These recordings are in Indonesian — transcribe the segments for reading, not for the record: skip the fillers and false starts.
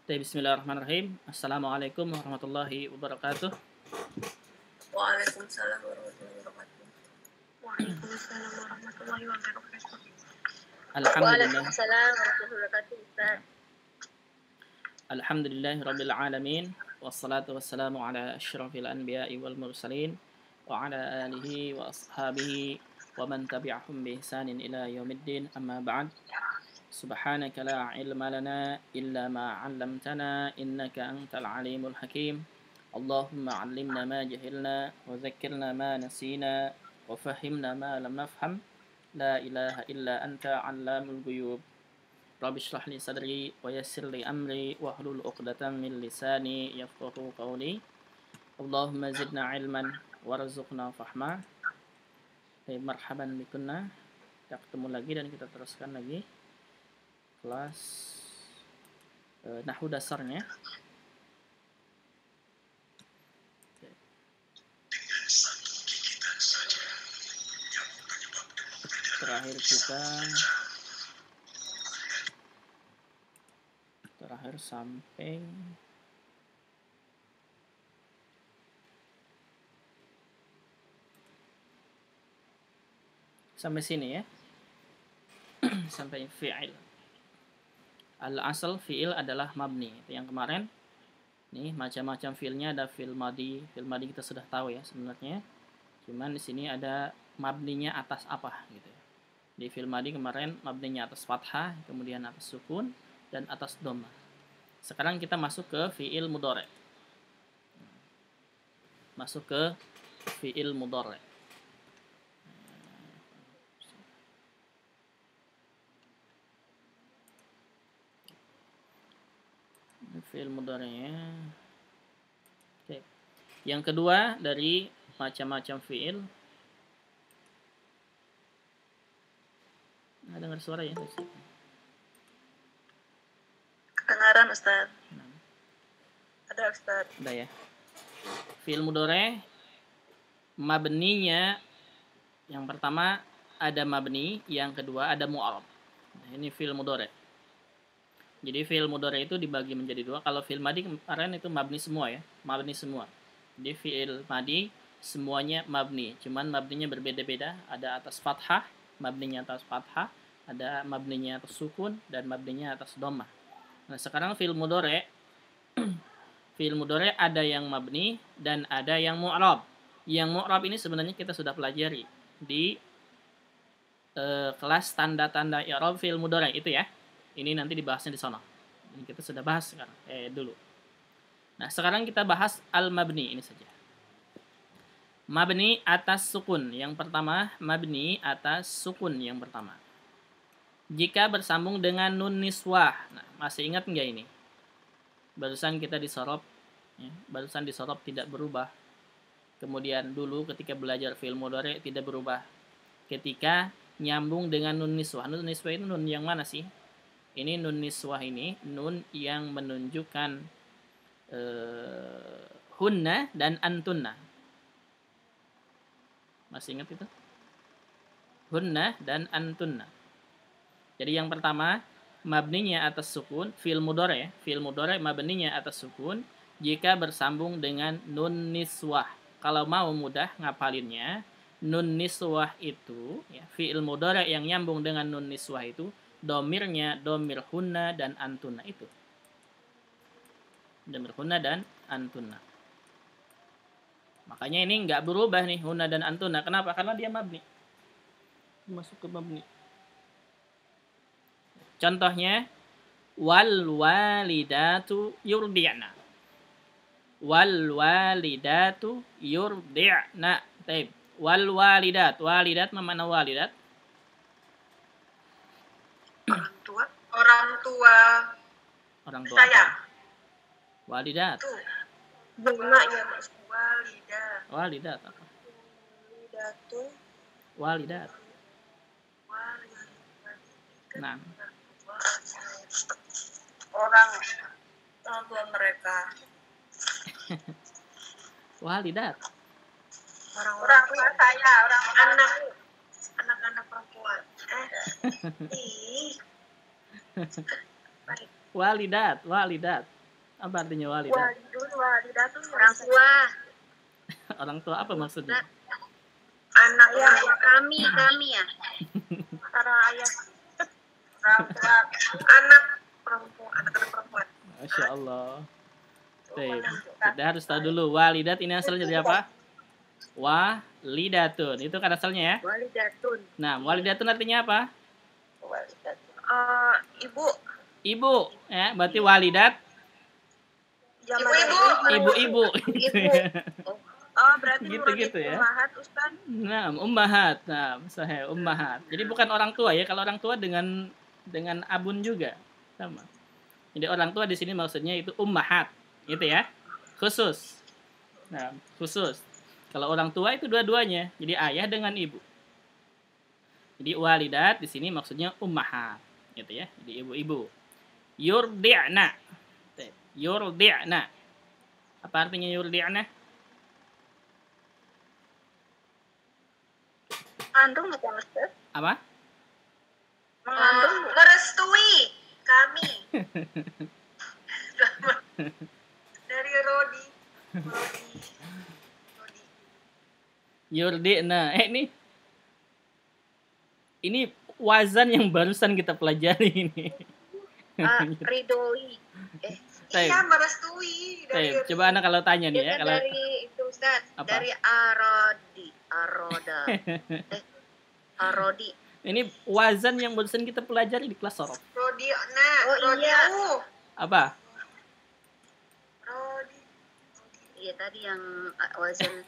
Bismillahirrahmanirrahim. Assalamualaikum warahmatullahi wabarakatuh. Waalaikumsalam warahmatullahi wabarakatuh. Waalaikumsalam warahmatullahi wabarakatuh. Alhamdulillah. Waalaikumsalam warahmatullahi wabarakatuh, Ustaz. Alhamdulillahi rabbil alamin. Wassalatu wassalamu ala asyrafil anbiya'i wal mursalin wa ala alihi wa ashabihi wa man tabi'ahum bi ihsanin ila yaumiddin. Amma ba'd. Subhanaka la ilma lana illa ma 'allamtana innaka antal alimul hakim. Allahumma 'allimna ma jahilna wa dhakkirna ma nasina wa fahimna ma lam nafham. La ilaha illa anta 'allamul ghuyub. Rabbi shrah li sadri wa yassir li amri wahlul 'uqdatam min lisani yafqahu qawli. Allahumma zidna 'ilman warzuqna fahma. Marhaban bikunna. Kita ketemu lagi dan kita teruskan lagi kelas nahwu dasarnya. Terakhir sampai sini ya. Sampai fi'il. Al-asal fi'il adalah mabni. Itu yang kemarin. Nih macam-macam fi'ilnya, ada fi'il madi. Fi'il madi kita sudah tahu ya sebenarnya. Cuman di sini ada mabninya atas apa gitu ya. Di fi'il madi kemarin mabninya atas fathah, kemudian atas sukun dan atas dhamma. Sekarang kita masuk ke fi'il mudhari'. Masuk ke fi'il mudhari'. Fi'il mudhari'nya. Oke. Yang kedua dari macam-macam fi'il. Nah, dengar suara ya? Kedengaran, Ustaz. Ada, Ustaz. Ada ya. Fi'il mudhari' mabninya yang pertama ada mabni, yang kedua ada mu'arab. Nah, ini fi'il mudhari'. Jadi fi'il mudhari' itu dibagi menjadi dua. Kalau fi'il madi kemarin itu mabni semua ya, mabni semua. Jadi fi'il madi semuanya mabni, cuman mabninya berbeda-beda. Ada atas fathah, mabninya atas fathah, ada mabninya atas sukun dan mabninya atas dhammah. Nah, sekarang fi'il mudhari' fi'il mudhari' ada yang mabni dan ada yang mu'rab. Yang mu'rab ini sebenarnya kita sudah pelajari di kelas tanda-tanda i'rab fi'il mudhari' itu ya. Ini nanti dibahasnya di sana. Ini kita sudah bahas sekarang. Dulu. Nah, sekarang kita bahas al-mabni ini saja. Mabni atas sukun. Yang pertama, mabni atas sukun yang pertama. Jika bersambung dengan nun niswah. Nah, masih ingat nggak ini? Barusan kita disorop. Ya, barusan disorop tidak berubah. Kemudian dulu ketika belajar fi'il mudhari' tidak berubah. Ketika nyambung dengan nun niswah. Nun niswah itu nun yang mana sih? Ini nun niswah ini nun yang menunjukkan hunna dan antunna. Masih ingat itu? Hunna dan antunna. Jadi yang pertama mabninya atas sukun, fi'il mudhari' ya. Fi'il mudhari' mabninya atas sukun jika bersambung dengan nun niswah. Kalau mau mudah ngapalinnya, nun niswah itu ya, fi'il mudhari' yang nyambung dengan nun niswah itu domirnya domir hunna dan antunna itu. Domir hunna dan antunna. Makanya ini nggak berubah nih hunna dan antunna. Kenapa? Karena dia mabni. Masuk ke mabni. Contohnya wal walidatu yurdi'na. Wal walidatu yurdi'na. Baik. Wal walidat. Walidat mana walidat? Orang tua saya. Walidat. Bunganya Mas. Walidat. Walidat apa? Walidatu. Walidat. Nah. Orang tua mereka. Walidat. Orang tua saya, anak-anak perempuan. Walidat, walidat. Apa artinya walidah? Walidun, walidatun. Orang tua. Orang tua apa maksudnya? Anak ya. Kami ya. Para ayah. Orang tua. Anak perempuan. Anak perempuan. Masya Allah. Baik. Kita harus tahu dulu walidat ini asalnya dari apa? Walidatun. Itu kan asalnya ya. Walidatun. Nah, walidatun artinya apa? Ibu. Ibu, ya. Berarti walidat Ibu-ibu. ibu-ibu. Oh, berarti Gitu-gitu ya. Ummahat, Ustaz. Nah, ummahat. Nah, sahih ummahat. Jadi bukan orang tua ya. Kalau orang tua dengan abun juga sama. Jadi orang tua di sini maksudnya itu ummahat, gitu ya. Khusus. Nah, khusus. Kalau orang tua itu dua-duanya. Jadi ayah dengan ibu. Jadi walidat di sini maksudnya ummahat, gitu ya. Jadi ibu-ibu. Yurdi'na. Yurdi'na. Apa artinya yurdi'na? Mengandung bukan, Ustaz? Apa? Mengandung. Merestui kami. Dari Rodi. Yurdi'na. Ini wazan yang barusan kita pelajari ini. Ridhoi. Iya, merestui. Coba anak kalau tanya nih ya. Kalau Dari itu Ustaz. Apa? Dari Arodi. ini wazan yang barusan kita pelajari di kelas sorof. Rodi'na. Oh, iya. Apa? Rodi. Iya tadi yang wazan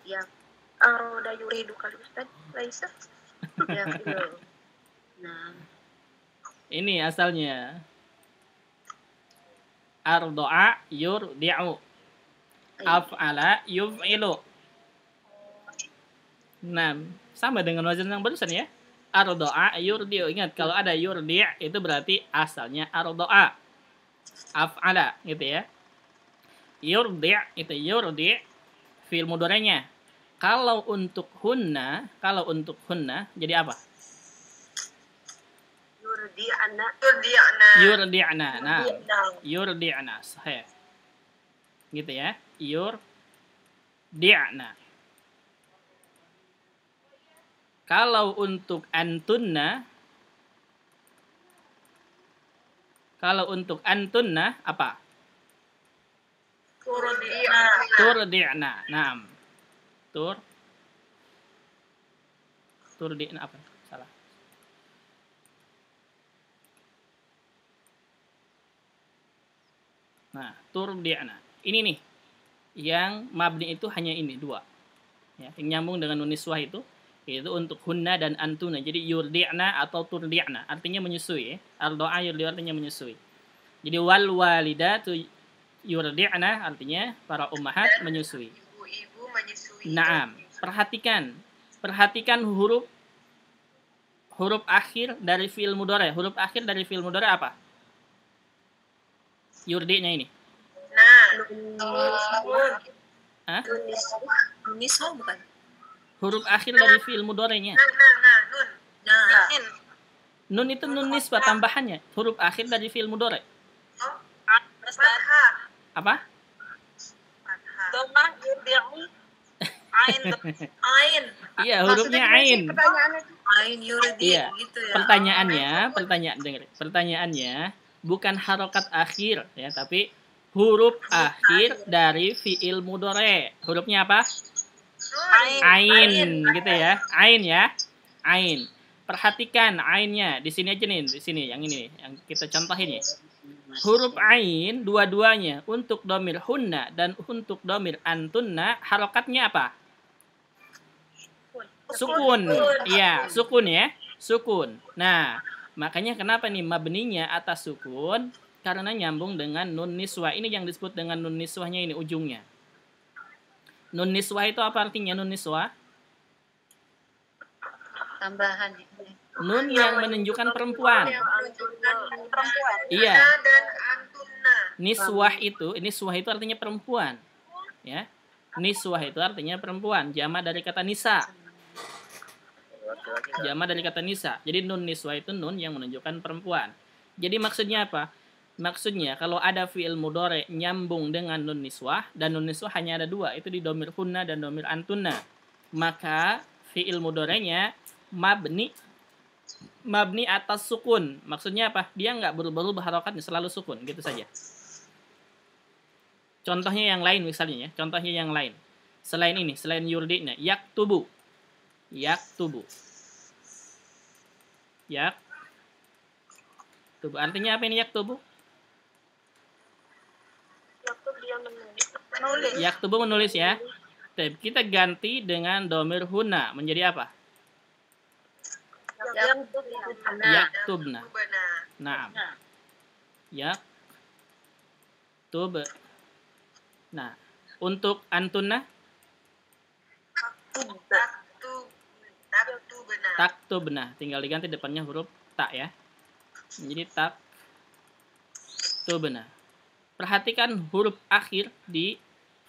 yang Aroda yuridu kali Ustaz. Laisa. ya itu. Nah, Ini asalnya. Ardo'a yurdi'u. Af'ala yuf'ilu. Nah, sama dengan wazan yang barusan ya. Ardo'a yurdi'u. Ingat, kalau ada yurdi' itu berarti asalnya ardo'a. Af'ala, gitu ya. Yurdi' itu yurdi' fi'il mudhari'nya. Kalau untuk hunna jadi apa? Yurdi'na. Nah, yurdi'na. Sahih. Gitu ya. Yurdi'na. Kalau untuk antunna apa? Turdi'na. Naam. Turdi'na apa? Salah. Nah, turdi'na. Ini nih. Yang mabni itu hanya ini, dua. Ya, yang nyambung dengan nun niswah itu untuk hunna dan antuna. Jadi yurdi'na atau turdi'na artinya menyusui ya. Ardo'a yurdi'u artinya menyusui. Jadi wal walidatu yurdi'na artinya para ummahat menyusui. Ibu-ibu menyusui. Naam. Perhatikan huruf akhir dari fi'il mudhari'. Huruf akhir dari fi'il mudhari' apa? Yurdi'nya ini. Hah? Niswa bukan? Huruf akhir dari fi'il mudhari'nya. Nun. Nun itu nun nisbah tambahannya. Huruf akhir dari fi'il mudhari'. Fathah. Apa? Domah yurdi'u. Ain. Iya, hurufnya ain. Ain yurdi Iya. gitu ya. Pertanyaannya bukan harokat akhir ya, tapi huruf akhir dari fi'il mudhari'. Hurufnya apa? Ain, gitu ya. Ain ya. Ain. Perhatikan ainnya. Di sini aja nih, di sini yang ini yang kita contohin ya. Huruf ain dua-duanya untuk domir hunna dan untuk domir antunna harokatnya apa? Sukun. Iya, sukun ya. Sukun. Nah, makanya kenapa nih mabninya atas sukun? Karena nyambung dengan nun niswah. Ini yang disebut dengan nun niswahnya ini ujungnya. Nun niswah itu apa artinya nun niswah? tambahan. Nun yang menunjukkan perempuan. Iya. Dan antuna. Niswah itu artinya perempuan. Ya. Niswah itu artinya perempuan. Jama dari kata nisa. Jama dari kata nisa. Jadi nun niswah itu nun yang menunjukkan perempuan. Jadi maksudnya apa? Maksudnya kalau ada fi'il mudhari nyambung dengan nun niswah, dan nun niswah hanya ada dua, itu di domir hunna dan domir antunna, maka fi'il mudhari'nya mabni atas sukun. Maksudnya apa? Dia nggak berubah-ubah harokatnya, selalu sukun, gitu saja. Contohnya yang lain misalnya ya, contohnya yang lain. Selain ini, selain yurdina, yaktubu. Yaktubu. Yaktubu. Artinya apa ini yaktubu? Menulis. Yaktubu menulis ya. Kita ganti dengan domir huna menjadi apa? Yaktubna. Naam. Yaktub. Nah, untuk antunna? Taktubna. Tinggal diganti depannya huruf tak ya. Menjadi taktubna. Perhatikan huruf akhir di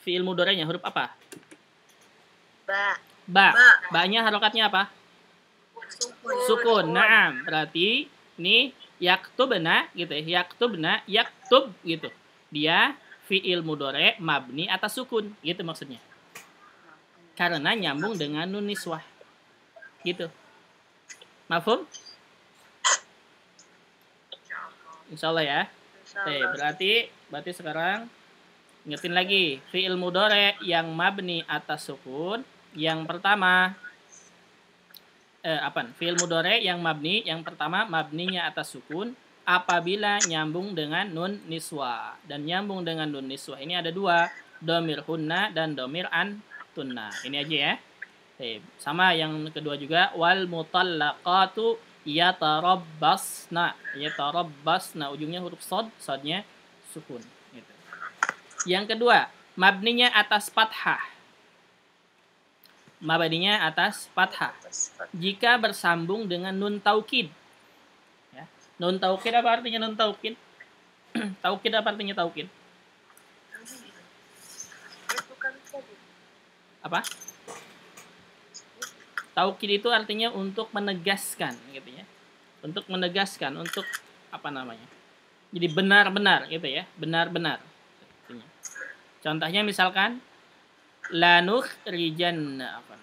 fi'il mudhari'nya, huruf apa? Ba. Ba-nya harokatnya apa? Sukun. Naam. Berarti ini yaktubna gitu ya. Yaktubna, yaktub gitu. Dia fi'il mudhari' mabni atas sukun, gitu maksudnya. Karena nyambung dengan nun niswah. Gitu. Mafhum? Insyaallah ya. Berarti sekarang ingetin lagi fi'il mudhari' yang mabni atas sukun. Yang pertama fi'il mudhari' yang mabni, yang pertama mabninya atas sukun apabila nyambung dengan nun niswah. Dan nyambung dengan nun niswah ini ada dua, domir hunna dan domir antunna. Ini aja ya. Sama yang kedua juga, wal mutallaqatu yatarabbasna. Yatarabbasna, ujungnya huruf shad, shadnya sukun gitu. Yang kedua, mabninya atas fathah. Mabninya atas fathah jika bersambung dengan nun taukid. Ya. Nun taukid apa artinya nun taukid? Taukid apa artinya taukid? Apa? Taukid itu artinya untuk menegaskan gitu ya. Untuk menegaskan, untuk apa namanya? Jadi benar-benar gitu ya, benar-benar. Contohnya misalkan la nukhrijanna apa?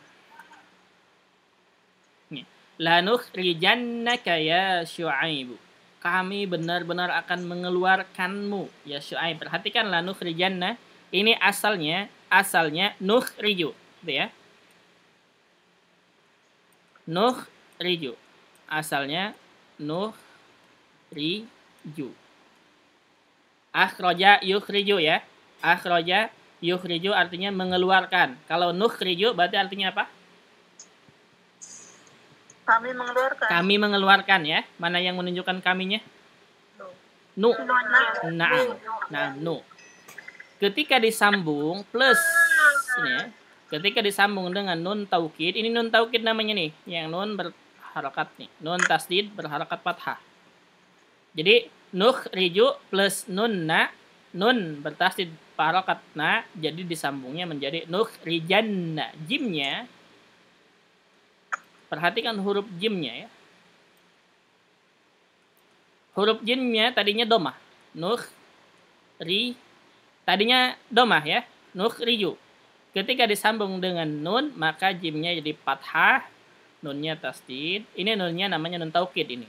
Nih, la nukhrijannaka ya Syu'aib. Kami benar-benar akan mengeluarkanmu ya Syu'aib. Perhatikan la nukhrijanna, ini asalnya nukhriju gitu ya. Nukhriju. Asalnya nukhriju. Akhraja yukhriju ya. Akhraja yukhriju artinya mengeluarkan. Kalau nukhriju berarti artinya apa? Kami mengeluarkan. Kami mengeluarkan ya. Mana yang menunjukkan kaminya? Nu. Nah, nu. Ketika disambung plus ini ya. Ketika disambung dengan nun taukid, ini nun taukid namanya nih, yang nun berharakat nih, nun tasdid berharakat fathah. Jadi nukhriju plus nunna, nun bertasdid harakat na, jadi disambungnya menjadi nukhrijanna. Jimnya, perhatikan huruf jimnya ya. Huruf jimnya tadinya domah, tadinya domah ya, nukhriju. Ketika disambung dengan nun, maka jimnya jadi fathah, nunnya tasdid. Ini nunnya namanya nun taukid ini.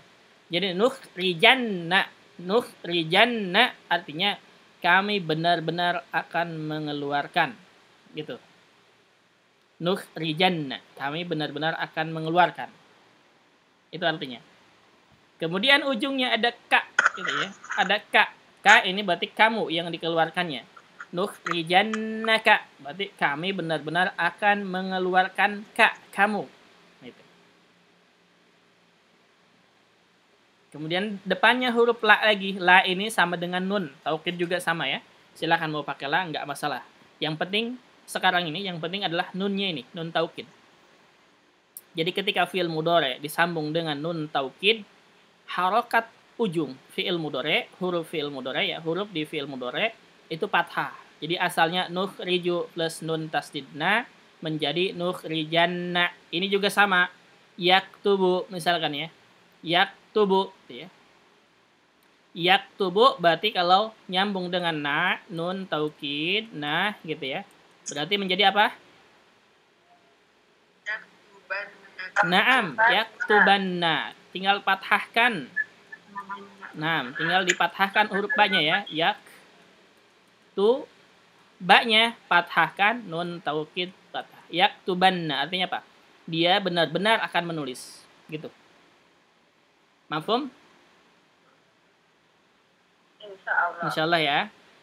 Jadi nukhrijanna artinya kami benar-benar akan mengeluarkan. Gitu. Nukhrijanna, kami benar-benar akan mengeluarkan. Itu artinya. Kemudian ujungnya ada ka, gitu ya. Ada ka. Ka ini berarti kamu yang dikeluarkannya. Nukhrijannaka, berarti kami benar-benar akan mengeluarkan kamu. Gitu. Kemudian depannya huruf la lagi. La ini sama dengan nun. Taukid juga sama ya. Silahkan mau pakai la, nggak masalah. Yang penting sekarang ini, yang penting adalah nunnya ini, nun taukid. Jadi ketika fi'il mudhari disambung dengan nun taukid, harokat ujung fi'il mudhari, huruf fi'il mudhari ya, huruf di fi'il mudhari itu fathah. Jadi asalnya nukhriju plus nun tasdidna menjadi nukhrijanna. Ini juga sama. Yaktubu misalkan ya. Yaktubu ya. Yaktubu berarti kalau nyambung dengan na, nun taukid, nah gitu ya. Berarti menjadi apa? Yaktubanna. Naam, yaktubanna. Tinggal pathahkan. Nah, tinggal dipatahkan huruf ba-nya ya. Yaktu ba-nya pathahkan, nun taukid pathah. Yaktubanna artinya apa? Dia benar-benar akan menulis, gitu. Mafhum? Insyaallah ya.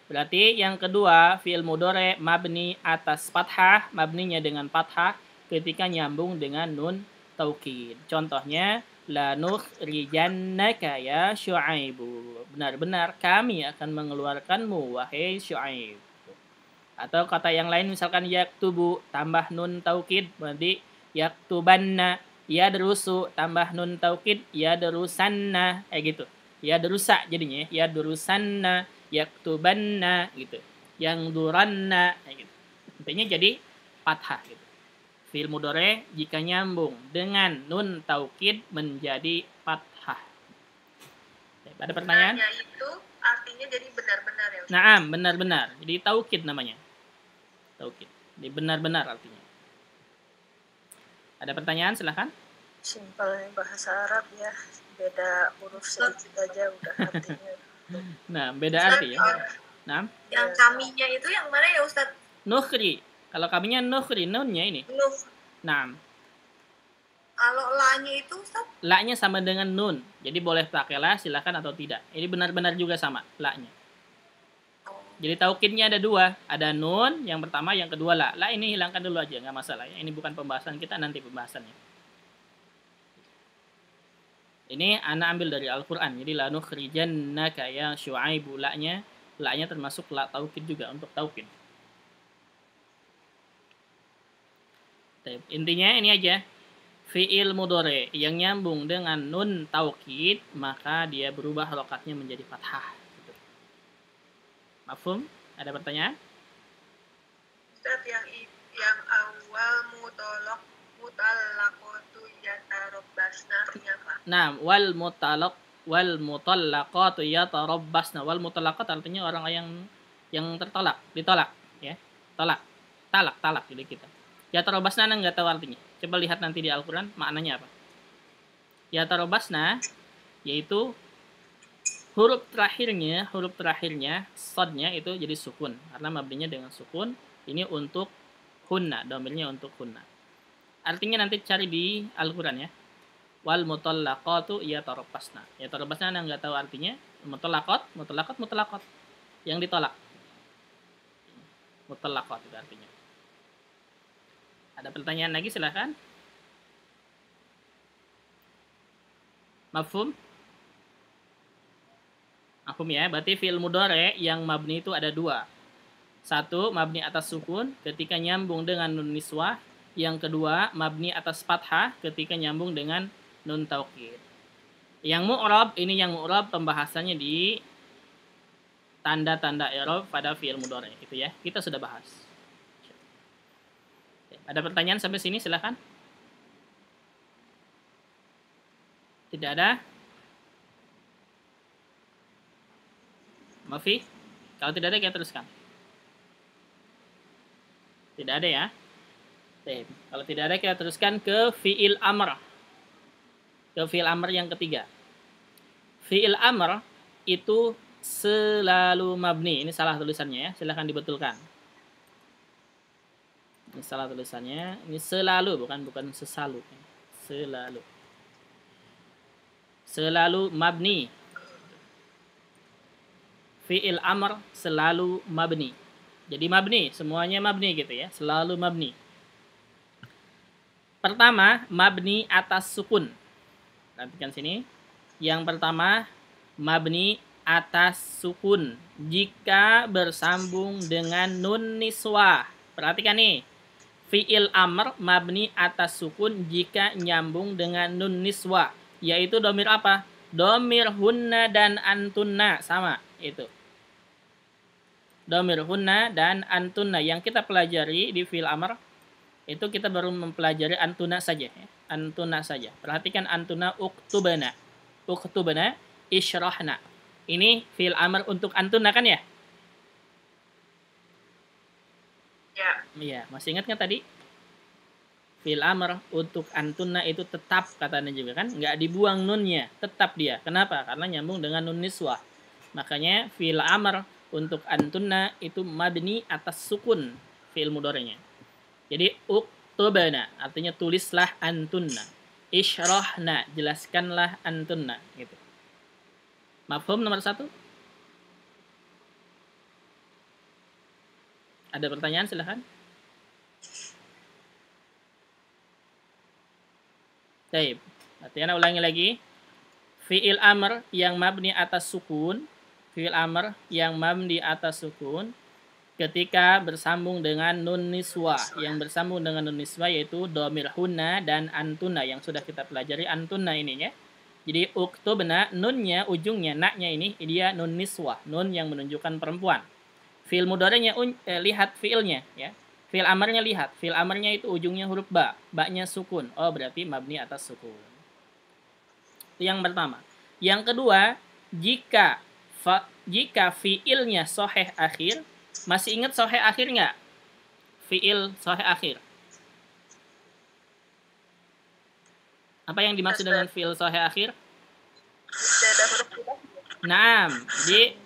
Berarti yang kedua, fi'il mudhari mabni atas fathah, mabninya dengan fathah ketika nyambung dengan nun taukid. Contohnya, la nukhrijannaka ya Syu'aibu. Benar-benar kami akan mengeluarkanmu wahai Syu'aib. Atau kata yang lain misalkan yaktubu tambah nun taukid berarti yaktubanna, yadrusu tambah nun taukid yadrusanna, gitu. Yadrusa jadinya yadrusanna, yaktubanna gitu. Yang duranna gitu. Intinya jadi fathah gitu. Fi'il mudhari jika nyambung dengan nun taukid menjadi fathah. Ada pertanyaan? Nanya itu artinya jadi benar-benar ya Ustaz? Naam, benar-benar. Jadi taukid namanya. Taukid. Jadi benar-benar artinya. Ada pertanyaan silahkan. Simpel bahasa Arab ya, beda huruf sedikit aja udah artinya. Nah, beda Ustaz, arti ya. Nah, Yang kaminya itu yang mana ya Ustaz? nukhri. Kalau kaminya nukhri, nunnya ini. Nuh. Nah, Kalau la-nya itu Ustaz? la-nya sama dengan nun. Jadi boleh pakai la silakan atau tidak. Ini benar-benar juga sama la-nya. Oh. Jadi taukidnya ada dua. Ada nun yang pertama, yang kedua la. La ini hilangkan dulu aja, nggak masalah ya. Ini bukan pembahasan kita, nanti pembahasannya. Ini ana ambil dari Al-Quran. Jadi la nukhrijannaka ya Syu'aibu, la-nya termasuk la taukid juga untuk taukid. Intinya ini aja. Fi'il mudhari yang nyambung dengan nun taukid, maka dia berubah harokatnya menjadi fathah. Gitu. Mafhum? Ada pertanyaan? Ustaz, yang awal mutallaqatu yatarabbasna artinya apa? Nah, wal mutallaqatu yatarabbasna. Wal mutallaqat artinya orang yang tertolak, ditolak, ya. Talak jadi kita. Yatarabbasna enggak tahu artinya. Coba lihat nanti di Al-Qur'an maknanya apa. Yatarabbasna yaitu huruf terakhirnya sodnya itu jadi sukun karena mabninya dengan sukun. Ini untuk hunna, domirnya untuk hunna. Artinya nanti cari di Al-Qur'an ya. Wal mutallaqatu yatarabbasna. Yatarabbasna enggak tahu artinya. Mutallaqat. Yang ditolak. Mutallaqat itu artinya. Ada pertanyaan lagi silahkan. Mafhum? Mafhum ya. Berarti fi'il mudhari yang mabni itu ada dua. Satu, mabni atas sukun ketika nyambung dengan nun niswah. Yang kedua, mabni atas fathah ketika nyambung dengan nun taukid. Yang mu'rab, ini yang mu'rab pembahasannya di tanda-tanda i'rab pada fi'il mudhari itu ya. Kita sudah bahas. Ada pertanyaan sampai sini silahkan. Tidak ada? Mafi? Kalau tidak ada kita teruskan. Tidak ada ya? Kalau tidak ada kita teruskan ke fi'il amr. Ke fi'il amr yang ketiga. Fi'il amr itu selalu mabni. Ini salah tulisannya ya. Silahkan dibetulkan. Ini salah tulisannya. Ini selalu, bukan sesalu. Selalu. Selalu mabni. Fi'il amr selalu mabni. Jadi mabni, semuanya mabni gitu ya. Selalu mabni. Pertama, mabni atas sukun. Perhatikan sini. Yang pertama, mabni atas sukun. Jika bersambung dengan nun niswah. Perhatikan nih. Fi'il amr mabni atas sukun jika nyambung dengan nun niswah. Yaitu domir apa? Domir hunna dan antunna. Sama, itu. Domir hunna dan antunna. Yang kita pelajari di fi'il amr, itu kita baru mempelajari antuna saja. Ya. Antuna saja. Perhatikan antuna uktubana. Uktubana isyrahna. Ini fi'il amr untuk antunna kan ya? Ya. Iya, masih ingat nggak tadi? Fi'il amr untuk antunna itu tetap katanya juga kan, nggak dibuang nunnya, tetap dia. Kenapa? Karena nyambung dengan nun niswah. Makanya fi'il amr untuk antunna itu mabni atas sukun fi'il mudhari'nya. Jadi uktubna artinya tulislah antunna. Isyrahna jelaskanlah antunna gitu. Mafhum nomor 1? Ada pertanyaan silahkan. Baik, berarti ana ulangi lagi. Fi'il amr yang mabni atas sukun, fi'il amr yang mabni atas sukun ketika bersambung dengan nun niswa. Yang bersambung dengan nun niswa yaitu dhamir hunna dan antuna yang sudah kita pelajari antuna ini ya. Jadi uktubna nunnya ujungnya naknya ini dia nun niswa, nun yang menunjukkan perempuan. Fi'il mudhari'nya lihat fi'ilnya ya. Fi'il amarnya lihat, fi'il amarnya itu ujungnya huruf ba, ba-nya sukun. Oh, berarti mabni atas sukun. Itu yang pertama. Yang kedua, jika fi'ilnya sahih akhir, masih ingat sahih akhir nggak? Fi'il sahih akhir. Apa yang dimaksud dengan fi'il sahih akhir? Nah, jadi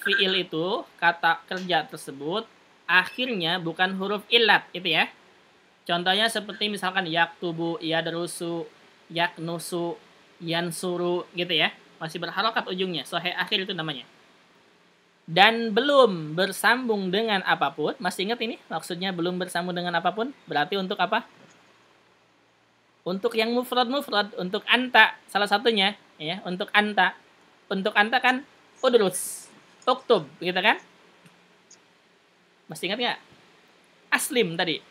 fi'il itu kata kerja tersebut akhirnya bukan huruf ilat itu ya. Contohnya seperti misalkan yaktubu, yadrusu, yaknusu, yansuru gitu ya. Masih berharokat ujungnya, sahih akhir itu namanya. Dan belum bersambung dengan apapun, masih ingat ini? Maksudnya belum bersambung dengan apapun, berarti untuk apa? Untuk yang mufrad, untuk anta salah satunya ya, untuk anta. Untuk anta kan udrus, uktub gitu kan? Masih ingat nggak? Aslim tadi.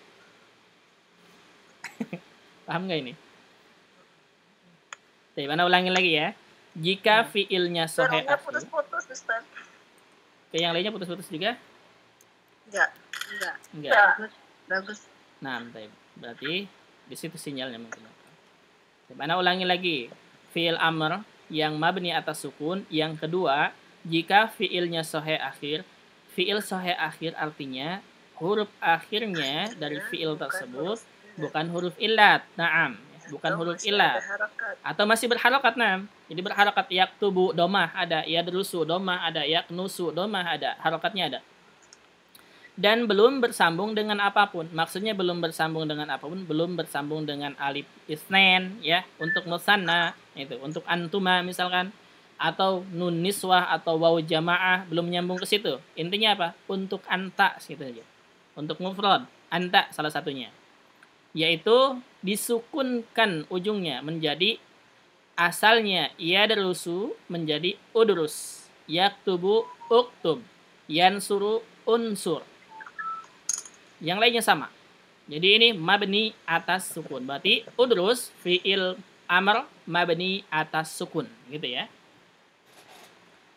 Paham nggak ini? Oke, mana ulangi lagi ya. Jika fiilnya sahih akhir. Putus-putus, Ustaz. Oke, yang lainnya putus-putus juga? Enggak. Enggak. Bagus. Nah, berarti di situ sinyalnya mungkin. Mana ulangi lagi. Fi'il amr yang mabni atas sukun. Yang kedua, jika fi'ilnya sahih akhir. Fi'il sahih akhir artinya huruf akhirnya dari fi'il tersebut bukan huruf ilat. Naam, bukan huruf ilat. Atau masih berharokat, naam. Jadi berharokat yaktubu domah ada, yadrusu domah ada, yaknusu domah ada, harokatnya ada. Dan belum bersambung dengan apapun. Maksudnya belum bersambung dengan apapun, belum bersambung dengan alif isnen ya, untuk musanna itu, untuk antuma misalkan, atau nun niswah atau waw jamaah belum nyambung ke situ. Intinya apa? Untuk anta gitu aja. Untuk mufrad, anta salah satunya. Yaitu disukunkan ujungnya menjadi asalnya yadrusu menjadi udrus, yaktubu uktub, yansuru unsur. Yang lainnya sama. Jadi ini mabni atas sukun. Berarti udrus fi'il amr mabni atas sukun, gitu ya.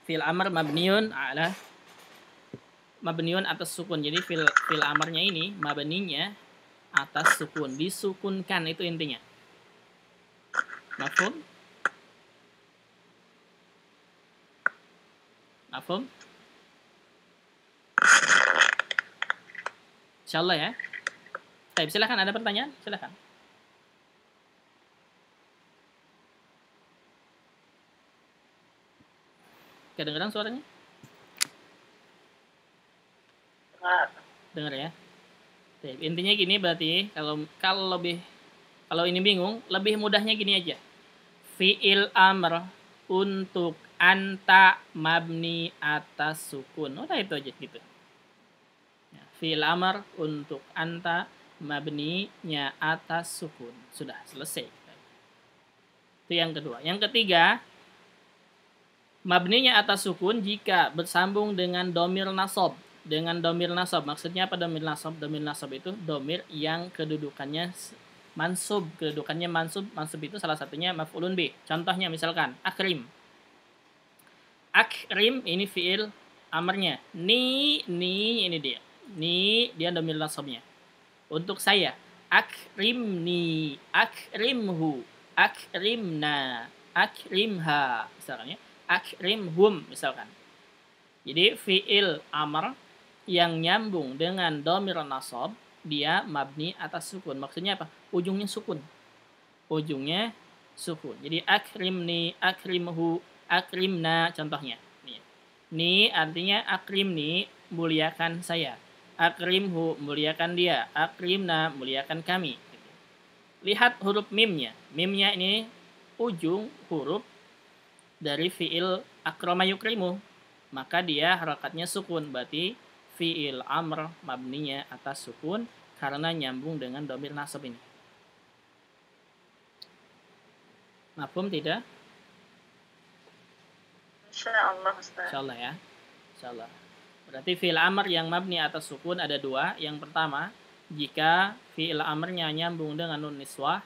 Fi'il amr mabniun atas sukun. Jadi fi'il amarnya ini mabninya atas sukun, disukunkan itu intinya. Mafhum? Mafhum? Insyaallah ya. Baik, silakan ada pertanyaan? Silakan. Kedengeran suaranya? Dengar ya. Baik, intinya gini berarti kalau ini bingung, lebih mudahnya gini aja. Fi'il amr untuk anta mabni atas sukun. Udah itu aja gitu. Fi'il amr untuk anta mabninya atas sukun. Sudah selesai. Itu yang kedua. Yang ketiga, mabninya atas sukun jika bersambung dengan domir nasab. Dengan domir nasab. Maksudnya apa domir nasab? Domir nasab itu domir yang kedudukannya mansub. Kedudukannya mansub. Mansub itu salah satunya maf'ulun bih. Contohnya misalkan akrim. Akrim ini fi'il amarnya. Ni ini dia. Ni dia domir nasabnya. Untuk saya, akrimni, akrimhu, akrimna, akrimha. Misalnya, akrimhum misalkan. Jadi fi'il amr yang nyambung dengan dhamir nasab dia mabni atas sukun. Maksudnya apa? Ujungnya sukun. Ujungnya sukun. Jadi akrimni, akrimhu, akrimna contohnya. Ni artinya akrimni, muliakan saya. Akrimhu, muliakan dia. Akrimna, muliakan kami. Lihat huruf mimnya. Mimnya ini ujung huruf dari fi'il akrama yukrimu. Maka dia harakatnya sukun. Berarti fi'il amr mabninya atas sukun karena nyambung dengan dhamir nasab ini. Mafhum tidak? Insyaallah Ustaz. Insyaallah ya. Insyaallah. Berarti fi'il amr yang mabni atas sukun ada dua. Yang pertama, jika fi'il amrnya nyambung dengan nun niswah.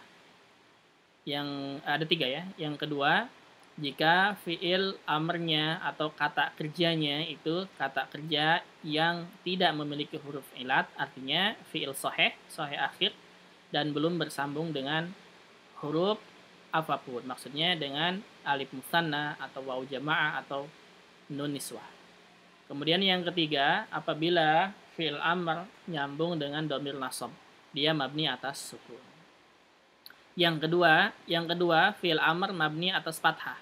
Yang ada tiga ya. Yang kedua, jika fi'il amrnya atau kata kerjanya itu kata kerja yang tidak memiliki huruf ilat, artinya fi'il sahih akhir, dan belum bersambung dengan huruf apapun. Maksudnya dengan alif musanna atau waw jamaah atau nun niswah. Kemudian yang ketiga, apabila fi'il amr nyambung dengan dhamir nasab, dia mabni atas sukun. Yang kedua fi'il amr mabni atas fathah.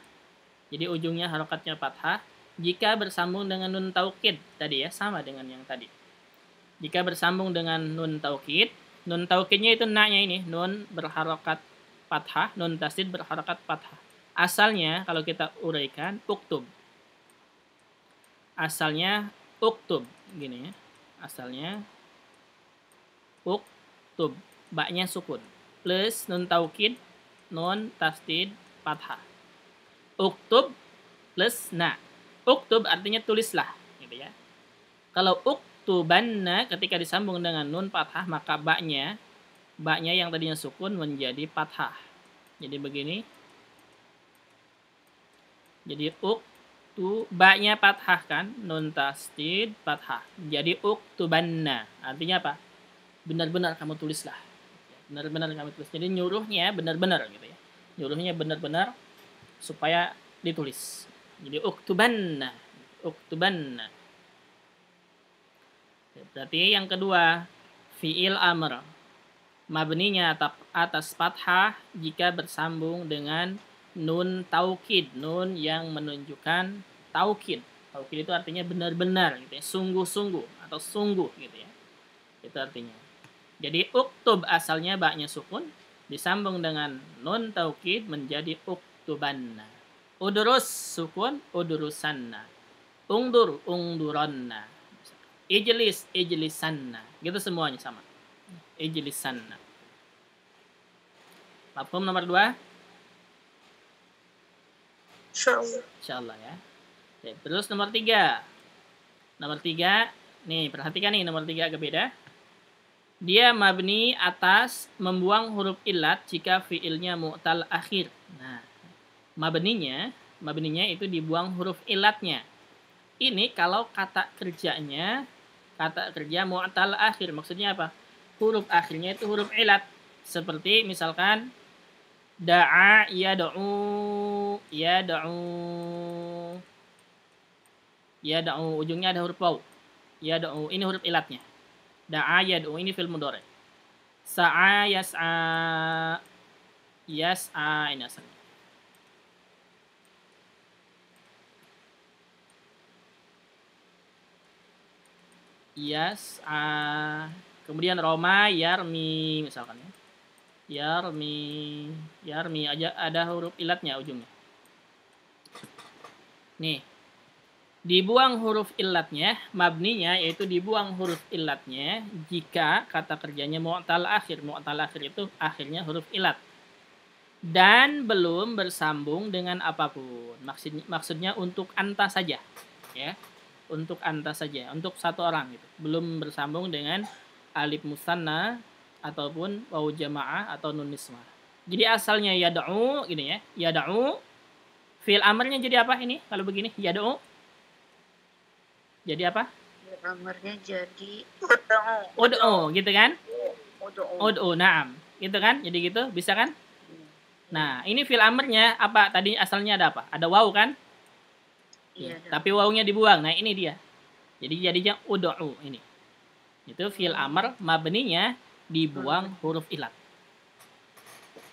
Jadi ujungnya harokatnya fathah. Jika bersambung dengan nun taukid tadi ya, sama dengan yang tadi. Jika bersambung dengan nun taukidnya itu na-nya ini, nun berharokat fathah, nun tasdid berharokat fathah. Asalnya kalau kita uraikan uktub. Asalnya uktub gini ya. Asalnya uktub, baknya sukun. Plus nun taukid, nun tasdid fathah. Uktub plus na. Uktub artinya tulislah, gitu ya. Kalau uktubanna ketika disambung dengan nun fathah, maka baknya yang tadinya sukun menjadi fathah. Jadi begini. Jadi baknya fathah kan, nun tasdid fathah. Jadi uktubanna. Artinya apa? Benar-benar kamu tulislah. Benar-benar kamu tulis. Jadi nyuruhnya benar-benar gitu ya. Nyuruhnya benar-benar supaya ditulis. Jadi uktubanna. Berarti yang kedua, fi'il amr mabninya atas fathah jika bersambung dengan nun taukid, nun yang menunjukkan taukid. Taukid itu artinya benar-benar gitu ya, sungguh-sungguh atau sungguh gitu ya. Itu artinya. Jadi uktub asalnya baknya sukun disambung dengan nun taukid menjadi uktubanna. Udurus sukun udurusanna. Ungdur ungduranna. Ijlisanna. Gitu semuanya sama. Ijlisanna. Mafhum nomor 2? Insyaallah ya. Oke, terus nomor 3. Nomor 3, nih perhatikan nih nomor 3 agak beda. Dia mabni atas membuang huruf ilat jika fiilnya mu'tal akhir. Nah, mabninya itu dibuang huruf ilatnya. Ini kalau kata kerja mu'tal akhir. Maksudnya apa? Huruf akhirnya itu huruf ilat. Seperti misalkan da'a yad'u. Yad'u ujungnya ada huruf waw. Yad'u ini huruf ilatnya. Da'a yad'u ini fi'il mudhari'. Sa'a yas'a ini asalnya. Yas'a. Kemudian Roma yarmi misalkan ya. Yarmi aja ada huruf ilatnya ujungnya. Nih. Dibuang huruf ilatnya, mabninya yaitu dibuang huruf ilatnya jika kata kerjanya mu'tal akhir. Mu'tal akhir itu akhirnya huruf ilat. Dan belum bersambung dengan apapun. Maksudnya untuk anta saja, ya. Untuk anta saja, untuk satu orang gitu. Belum bersambung dengan alif musanna ataupun waw jamaah atau nun niswah. Jadi asalnya yad'u gini ya. Yad'u fi'il amrnya jadi apa ini? Kalau begini yad'u jadi apa? Amarnya jadi ud'u gitu kan? ud'u. Ud'u, na'am. Gitu kan? Jadi gitu, bisa kan? Nah, ini fi'il amrnya apa? Tadi asalnya ada apa? Ada waw kan? Iya. Tapi wawunya dibuang. Nah, ini dia. Jadi jadinya ud'u ini. Itu fi'il amr mabninya dibuang huruf ilat.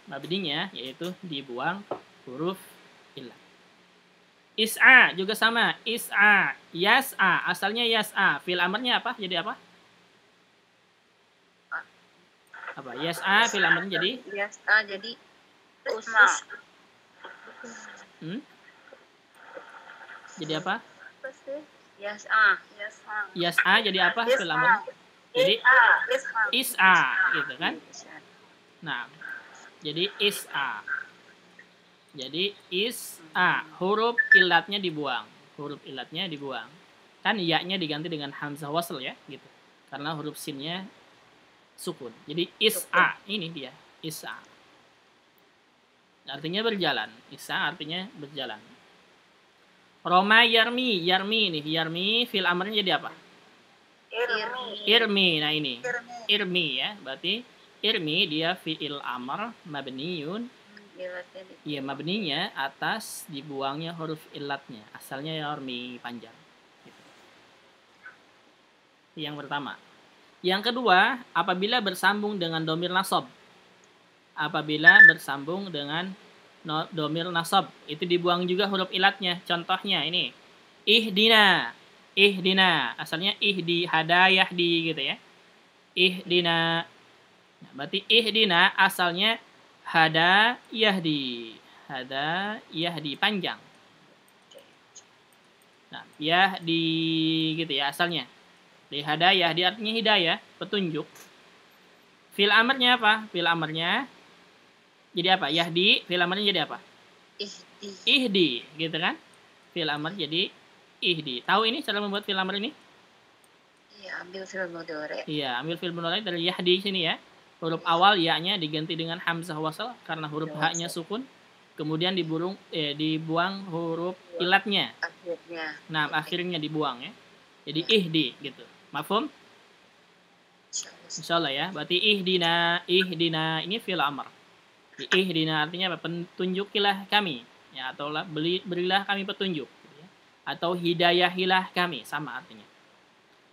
Mabninya yaitu dibuang huruf ilat. Is'a juga sama. Is'a, yas'a, asalnya yas'a. Fi'il amrnya apa? Jadi apa? Apa? Yas'a fi'il amrnya jadi Yas'a jadi Usma. jadi apa? Apa sih? Yas'a. Yas'a jadi apa fi'il amrnya? Jadi is'a gitu kan? Nah, jadi is'a. Jadi is'a, huruf ilatnya dibuang. Huruf ilatnya dibuang. Kan ya-nya diganti dengan hamzah wasl ya, gitu. Karena huruf sinnya sukun. Jadi is'a, ini dia, is'a. Artinya berjalan. Is'a artinya berjalan. Roma yarmi, yarmi ini, yarmi fil amrnya jadi apa? Irmi. Nah ini. Irmi ya, berarti irmi dia fi'il amr mabniun. Iya, mabninya atas dibuangnya huruf ilatnya. Asalnya yarmi panjang. Gitu. Yang pertama. Yang kedua, apabila bersambung dengan domir nasab. Apabila bersambung dengan domir nasab, itu dibuang juga huruf ilatnya. Contohnya ini. Ihdina. Ihdina. Asalnya ihdi, hadayahdi gitu ya. Ihdina. Nah, berarti ihdina asalnya hada yahdi. Hada yahdi panjang. Nah, yahdi gitu ya asalnya. Di hada yahdi artinya hidayah, petunjuk. Fil amarnya apa? Fil amarnya jadi apa? Yahdi, fil amarnya jadi apa? Ihdi, gitu kan? Fil amar jadi ihdi. Tahu ini cara membuat fil amar ini? Iya, ambil fi'il mudhari. Iya, ambil fil mudhari dari yahdi sini ya. Huruf awal ya-nya diganti dengan hamzah wasal karena huruf ha-nya sukun. Kemudian dibuang huruf ilatnya. Akhirnya. Nah, akhirnya dibuang ya. Jadi ihdi gitu. Mafhum? Insyaallah ya. Berarti ihdina ini fi'il amr. Ihdina artinya apa? Petunjukilah kami ya, atau berilah kami petunjuk gitu ya. Atau hidayahilah kami, sama artinya.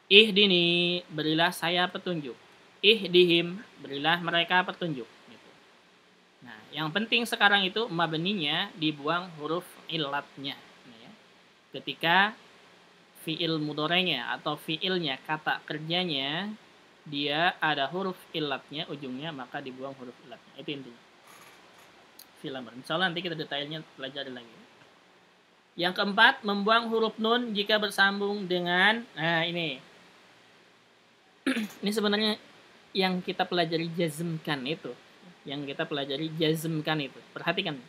Ihdini, berilah saya petunjuk. Ihdihim, berilah mereka petunjuk gitu. Nah, yang penting sekarang itu mabninya dibuang huruf ilatnya ya. Ketika fi'il mudhari'nya atau fi'ilnya, kata kerjanya dia ada huruf ilatnya ujungnya, maka dibuang huruf ilatnya. Itu intinya. Fi'il amr. Insyaallah nanti kita detailnya pelajari lagi. Yang keempat, membuang huruf nun jika bersambung dengan ini. Ini sebenarnya yang kita pelajari jazmkan itu. Perhatikan.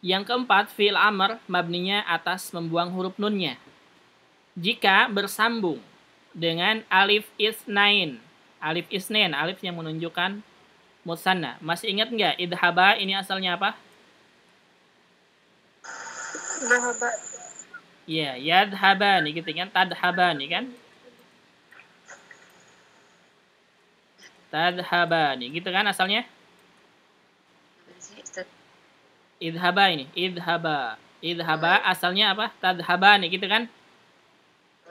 Yang keempat, fi'il amr mabninya atas membuang huruf nunnya. Jika bersambung dengan alif isnain. Alif isnain, alif yang menunjukkan musanna. Masih ingat nggak? Idhaba ini asalnya apa? Dhahaba. Iya, yadhabani gitu kan. Tadhabani kan? Tadhabani gitu kan asalnya? Idhaba ini, idhaba. Idhaba asalnya apa? Tadhabani gitu kan?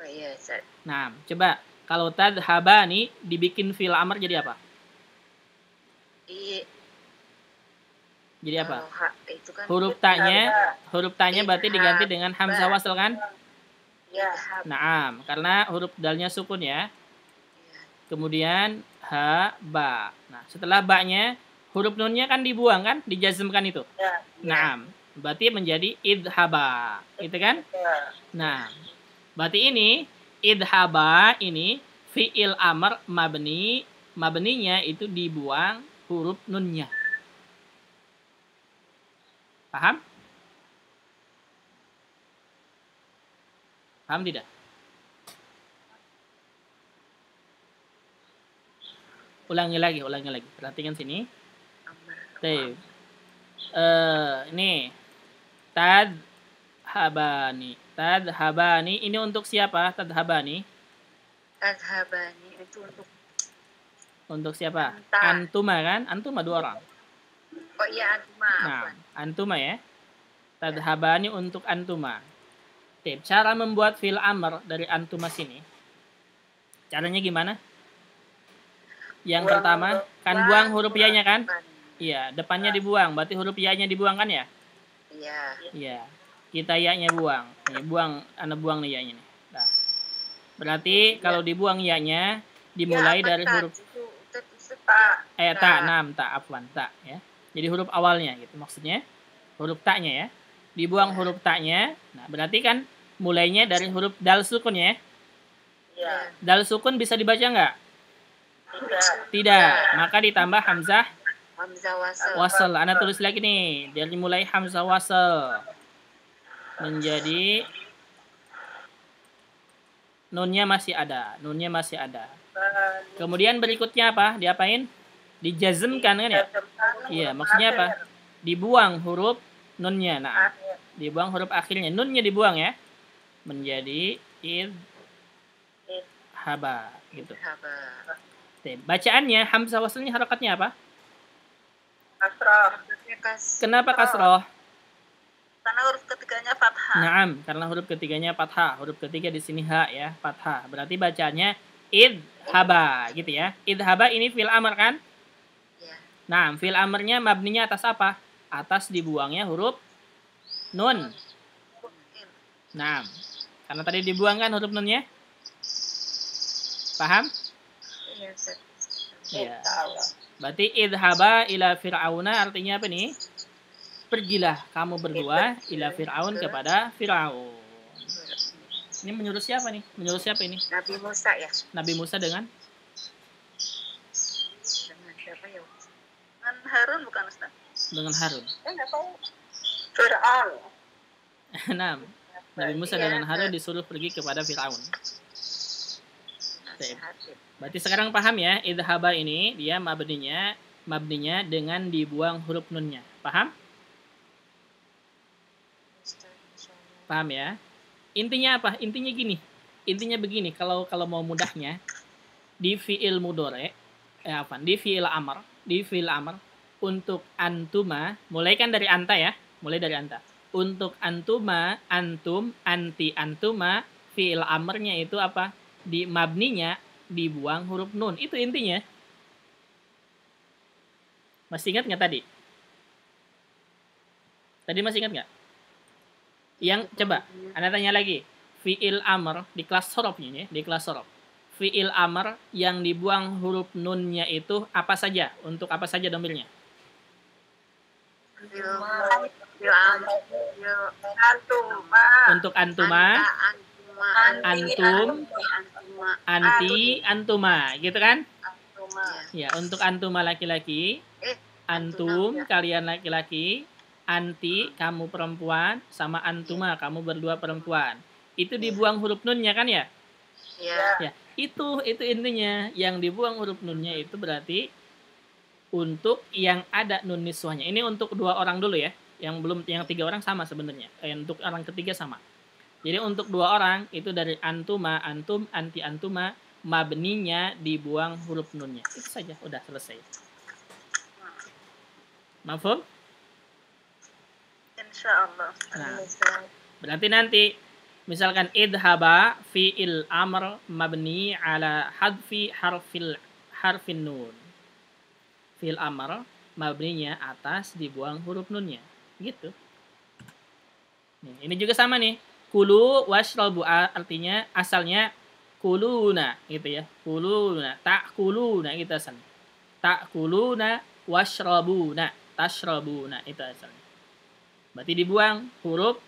Oh iya, Ustaz. Nah, coba kalau tadhabani dibikin fi'il amr jadi apa? Jadi apa? Itu kan Huruf tanya berarti diganti dengan hamzah wasl kan? ya. Naam, karena huruf dalnya sukun ya. Kemudian ha ba. Nah, setelah ba-nya huruf nunnya kan dibuang kan? Dijazmkan itu. Naam, berarti menjadi idhaba. Gitu kan? Nah, berarti ini idhaba ini fi'il amr mabninya itu dibuang huruf nunnya. Paham? Paham tidak? Ulangi lagi. Perhatikan sini. Baik. Ini tadhabani ini untuk siapa? Tadhabani Itu untuk siapa? Anta. Antuma kan? Antuma 2 orang. Oh iya, antuma. Nah, antuma ya. Tadhabani untuk antuma. Cara membuat fi'il amr dari antuma sini. Caranya gimana? Yang pertama, kan buang huruf ya-nya kan? Iya, depannya dibuang. Berarti huruf ya-nya dibuang kan ya? Iya. Iya. Kita ya-nya buang. Nih, buang, Anda buang nih ya-nya nih. Nah. Berarti kalau dibuang ya-nya dimulai dari huruf tak ya. Jadi huruf awalnya gitu maksudnya. Huruf taknya ya. Dibuang huruf taknya. Nah, berarti kan mulainya dari huruf dal sukun ya. Iya. Dal sukun bisa dibaca nggak? Tidak. Tidak. Maka ditambah hamzah Hamzah wasal. wasal. Anda tulis lagi nih. Dari mulai hamzah wasal menjadi nunnya masih ada. Nunnya masih ada. Kemudian berikutnya apa? Diapain? Dijazmkan kan ya? Iya, maksudnya apa? Dibuang huruf nunnya. Nah, dibuang huruf akhirnya. Nunnya dibuang ya. Menjadi haba gitu. Haba. Bacaannya hamzah wasalnya harakatnya apa? Kasroh. Kenapa kasroh? Karena huruf ketiganya fathah. Naam, karena huruf ketiganya fathah. Huruf ketiga di sini ha ya, fathah. Berarti bacanya idhaba gitu ya. Idhaba ini fi'il amr kan? Ya. Nah, fi'il amrnya mabninya atas apa? Atas dibuangnya huruf nun. Nah, karena tadi dibuang kan huruf nunnya? Paham? Iya, Ustaz. Iya. Berarti idhaba ila fir'auna artinya apa nih? Pergilah kamu berdua ila fir'aun kepada Fir'aun. Ini menyuruh siapa nih? Menyuruh siapa ini? Nabi Musa ya. Nabi Musa dengan Dengan siapa ya? Dengan Harun bukan Ustaz? dengan Harun. Enggak tahu. Fir'aun. Nah, Nabi Musa dengan Harun disuruh pergi kepada Fir'aun. Nasihatin. Berarti sekarang paham ya, idhaba ini dia mabninya dengan dibuang huruf nunnya. Paham? Paham ya? Intinya apa? Intinya gini. Intinya begini, kalau mau mudahnya di fi'il mudhari di fi'il amr untuk antuma, mulai kan dari anta ya, mulai dari anta. Untuk antuma, antum, anti, antuma, fi'il amrnya itu apa? Di mabninya dibuang huruf nun. Itu intinya. Masih ingat nggak tadi? Tadi masih ingat nggak? Yang coba, Anda tanya lagi. Fi'il amr di kelas sorofnya ya, di kelas sorof. Fi'il amr yang dibuang huruf nunnya itu apa saja? Untuk apa saja domirnya? Untuk antuma, antum, anti, antuma, gitu kan? Ya, untuk antuma laki-laki, antum kalian laki-laki, anti kamu perempuan, sama antuma kamu berdua perempuan. Itu dibuang huruf nunnya kan ya? Iya. Ya, itu intinya. Yang dibuang huruf nunnya itu berarti untuk yang ada nun niswahnya. Ini untuk 2 orang dulu ya. Yang 3 orang sama sebenarnya. Untuk orang ketiga sama. Jadi untuk 2 orang itu dari antuma, antum, anti antuma, mabninya dibuang huruf nunnya. Itu saja, udah selesai. Mafhum? Insyaallah. Nah, berarti nanti misalkan idhaba fi'il amr mabni ala hadfi harfin nun. Fi'il amr mabninya atas dibuang huruf nunnya. Gitu. Nih, ini juga sama nih. Kulu washrabu artinya asalnya kuluna gitu ya. Kuluna, ta'kuluna gitu asalnya. Ta'kuluna washrabuna, tashrabuna itu asalnya. Berarti dibuang huruf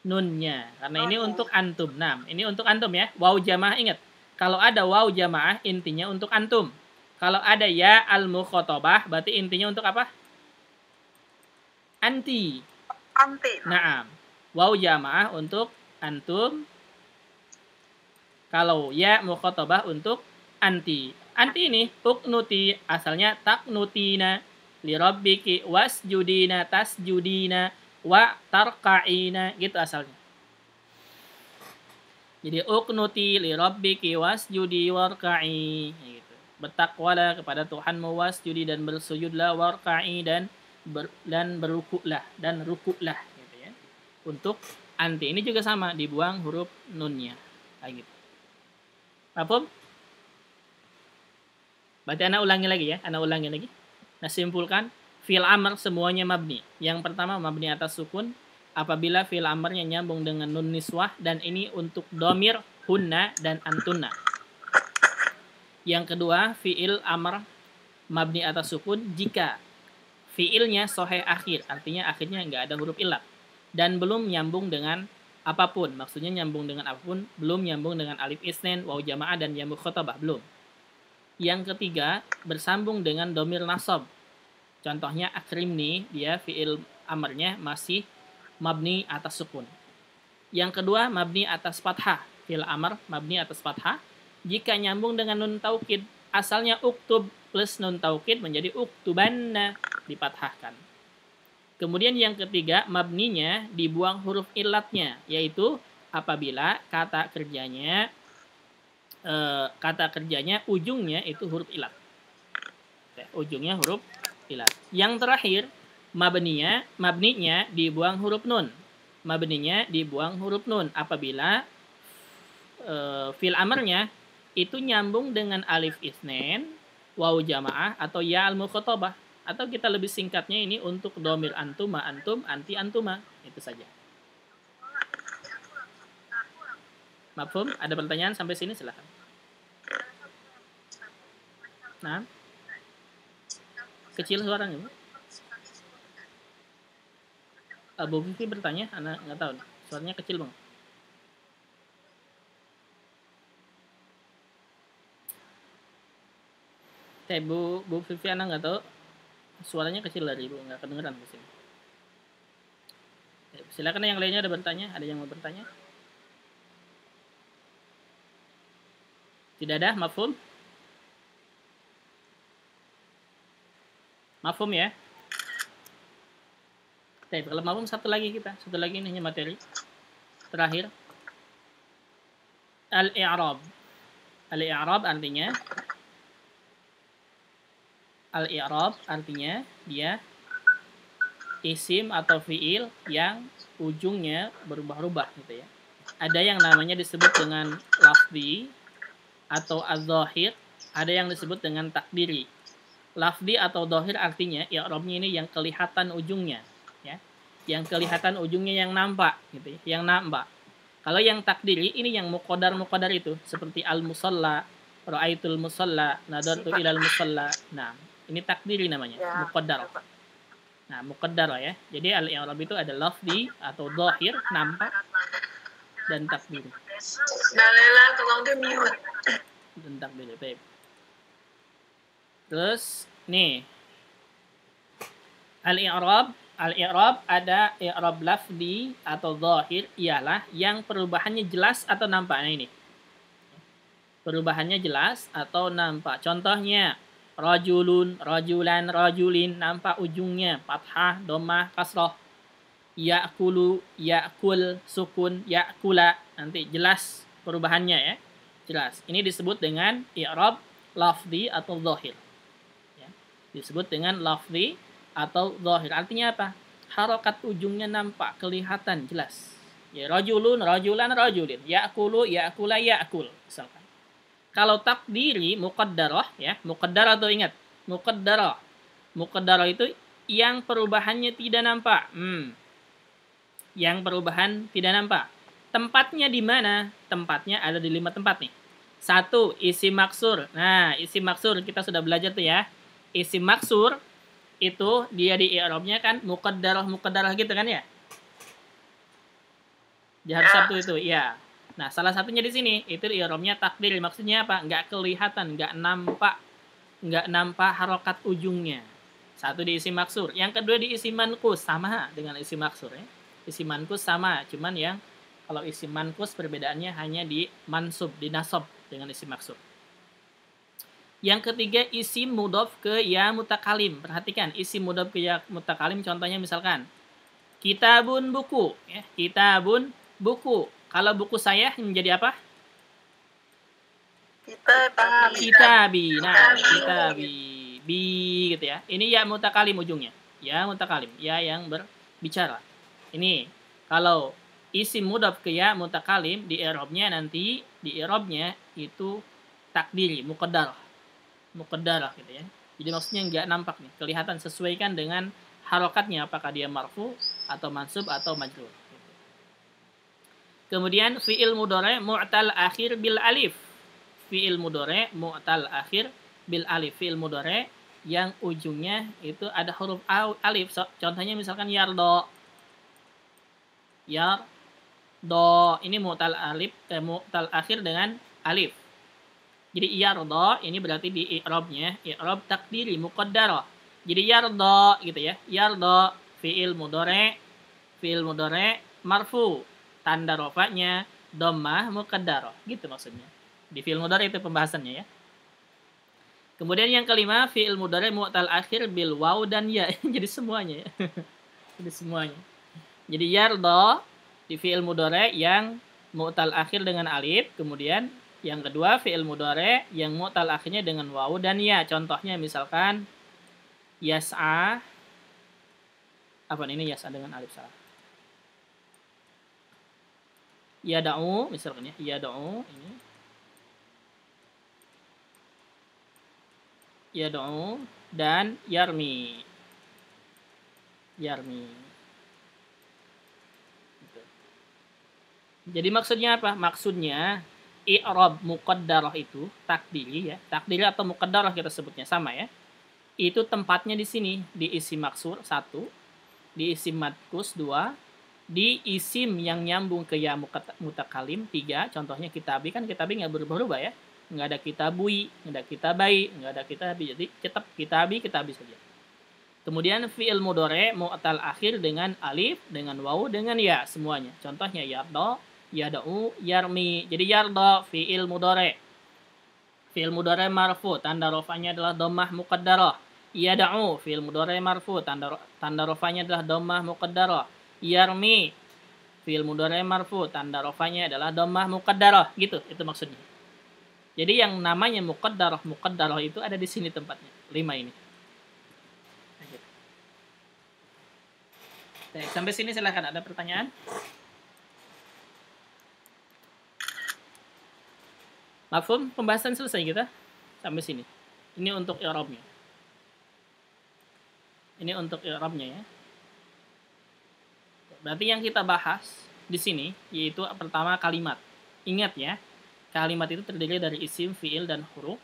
nunnya. Karena ini untuk antum. Nah, ini untuk antum ya. Waw jamaah ingat. Kalau ada waw jamaah intinya untuk antum. Kalau ada ya al-mukhatabah berarti intinya untuk apa? Anti. Anti. Naam. Waw jamaah untuk antum. Kalau ya mukhatabah untuk anti. Anti ini uknuti asalnya taknutina li rabbiki wasjudina tasjudina wa tarqa'ina gitu asalnya. Jadi uknuti li rabbiki wasjudi warka'i gitu. Bertakwalah kepada Tuhanmu wasjudi dan bersujudlah warka'i dan berukuklah gitu ya. Untuk anti. Ini juga sama, dibuang huruf nunnya. Kayak gitu. Paham? Berarti ana ulangi lagi ya, Nah, simpulkan fi'il amr semuanya mabni. Yang pertama mabni atas sukun apabila fi'il amrnya nyambung dengan nun niswah dan ini untuk domir hunna dan antunna. Yang kedua fi'il amr mabni atas sukun jika fi'ilnya sahih akhir, artinya akhirnya nggak ada huruf ilat dan belum nyambung dengan apapun. Maksudnya nyambung dengan apapun, belum nyambung dengan alif isnen, waw jamaah dan ya mukhatabah, belum. Yang ketiga, bersambung dengan domir nasab. Contohnya akrimni, dia fi'il amarnya masih mabni atas sukun. Yang kedua, mabni atas fathah. Fi'il amar mabni atas fathah. Jika nyambung dengan nun taukid, asalnya uktub plus nun taukid menjadi uktubanna, dipathahkan. Kemudian yang ketiga, mabninya dibuang huruf ilatnya, yaitu apabila kata kerjanya ujungnya itu huruf ilat. Ujungnya huruf ilat. Yang terakhir, mabninya dibuang huruf nun. Mabninya dibuang huruf nun apabila fi'il amarnya itu nyambung dengan alif isnen, waw jamaah atau ya al mukhatabah, atau kita lebih singkatnya ini untuk domir antuma, antum, anti, antuma. Itu saja. Mafhum? Ada pertanyaan sampai sini? Silahkan. Nah, kecil suaranya, Bu. Bu Vivi bertanya, anak nggak tahu, suaranya kecil Bang. Bu Vivi anak nggak tahu, suaranya kecil dari Ibu, nggak kedengeran di sini. Silakan yang lainnya ada bertanya, ada yang mau bertanya? Tidak ada, mafhum? Mafhum ya? Kalau mafhum satu lagi ini hanya materi. Terakhir. Al-i'rab. Al-i'rab artinya dia isim atau fiil yang ujungnya berubah-ubah gitu ya. Ada yang namanya disebut dengan lafzi atau az-zahir, ada yang disebut dengan takdiri. Lafzi atau zahir artinya i'rabnya ini yang kelihatan ujungnya, ya. Yang kelihatan ujungnya yang nampak gitu ya, yang nampak. Kalau yang takdiri ini yang muqaddar itu seperti al-musalla, ra'aitul musalla, nadartu ilal musalla. Nah, ini takdiri namanya, muqaddar. Nah, muqaddar ya. Jadi al-i'rab itu ada lafzi atau zahir, nampak, dan takdiri. Dalela tolong di mute. Dan takdiri, baik. Terus nih al-i'rab ada i'rab lafzi atau zahir, ialah yang perubahannya jelas atau nampak. Nah, ini perubahannya jelas atau nampak. Contohnya rajulun, rajulan, rajulin, nampak ujungnya fathah, dhammah, kasrah. Ya'kulu, ya'kul, sukun, ya'kula, nanti jelas perubahannya ya, jelas. Ini disebut dengan i'rab lafzi atau zahir. Disebut dengan lafzi atau zahir. Artinya apa? Harokat ujungnya nampak, kelihatan, jelas. Ya, rajulun, rajulan, rajulin. Ya'kulu, ya'kula, ya'kul. Misalkan. Kalau takdiri, muqaddarah, ya. Muqaddarah tuh ingat. Muqaddarah. Muqaddarah itu yang perubahannya tidak nampak. Yang perubahan tidak nampak. Tempatnya di mana? Tempatnya ada di 5 tempat nih. 1, isim maksur. Nah, isim maksur kita sudah belajar tuh ya. Isim maksur itu dia di i'rabnya kan muqaddarah gitu kan ya. Di harus satu itu, ya. Nah, salah satunya di sini itu i'rabnya takdir. Maksudnya apa? Nggak kelihatan, nggak nampak harokat ujungnya. 1 di isim maksur. Yang kedua di isim manqus, sama dengan isim maksur ya. Isim manqus sama, cuman yang kalau isim manqus perbedaannya hanya di mansub, di nasab dengan isim maksur. Yang ketiga isim mudhof ke ya mutakalim. Perhatikan isim mudhof ke ya mutakalim, contohnya misalkan kitabun, buku ya. Kitabun, buku. Kalau buku saya menjadi apa? Kitabi. Nah, kitabi. Bi gitu ya. Ini ya mutakalim ujungnya. Ya mutakalim, ya yang berbicara. Ini kalau isim mudhaf ke ya mutakalim di i'rabnya nanti di i'rabnya itu takdiri muqaddarah gitu ya. Jadi maksudnya nggak nampak nih, kelihatan, sesuaikan dengan harokatnya apakah dia marfu atau mansub atau majrur. Kemudian fi'il mudhari mu'tal akhir bil alif. Fi'il mudhari mu'tal akhir bil alif. Fi'il mudhari yang ujungnya itu ada huruf alif. Contohnya misalkan yardo. Yardo ini mu'tal mu'tal akhir dengan alif. Jadi yardo ini berarti di i'rabnya i'rab takdiri muqaddarah. Jadi yardo gitu ya. Yardo fi'il mudhari marfu. Tanda rofanya dhammah muqaddarah. Gitu maksudnya. Di fi'il mudhari itu pembahasannya ya. Kemudian yang kelima fi'il mudhari mu'tal akhir bil waw dan ya. Jadi semuanya ya. Jadi semuanya. Jadi yardo di fi'il mudhari yang mu'tal akhir dengan alif, kemudian yang kedua fi'il mudhari yang mu'tal akhirnya dengan waw dan ya. Contohnya misalkan yas'a. Apa ini yas'a dengan alif salah? Yada'u misalkan ya. Yada'u ini. Yada'u dan yarmi. Gitu. Jadi maksudnya apa? Maksudnya i'rab muqaddarah itu takdiri ya. Takdiri atau muqaddarah kita sebutnya sama ya. Itu tempatnya di sini, di isim maksur 1, di isim madkus 2, di isim yang nyambung ke ya mutakalim 3. Contohnya kitabi, kan kitabi nggak berubah-ubah ya. Nggak ada kitabui, nggak ada kitabai, nggak ada kitabi. Jadi tetap kitabi saja. Kemudian fi'il mudhari mu'tal akhir dengan alif, dengan waw, dengan ya semuanya. Contohnya yardo, yada'u, yarmi. Jadi yardo fi'il mudhari. Fi'il mudhari marfu, tanda rafanya adalah dhammah muqaddarah. Yada'u fi'il mudhari marfu, tanda rafanya adalah dhammah muqaddarah. Yarmi fi'il mudhari marfu, tanda rafanya adalah dhammah muqaddarah. Gitu, itu maksudnya. Jadi yang namanya muqaddarah itu ada di sini tempatnya. 5 ini. Baik, sampai sini silakan, ada pertanyaan? Mafhum? Pembahasan selesai kita sampai sini. Ini untuk i'rabnya. Ya. Berarti yang kita bahas di sini yaitu pertama kalimat. Ingat ya, kalimat itu terdiri dari isim, fi'il, dan huruf.